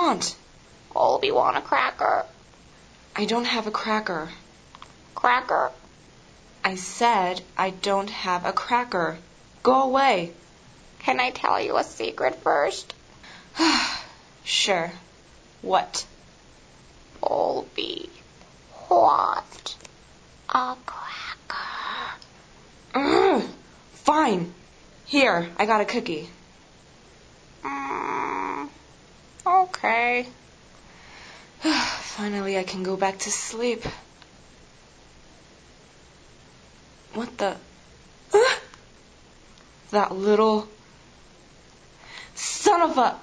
want? Colby want a cracker. I don't have a cracker. Cracker. I said I don't have a cracker. Go away. Can I tell you a secret first? Sure. What? Colby want a cracker. Fine. Here, I got a cookie. Okay. Finally, I can go back to sleep. What the? That little son of a...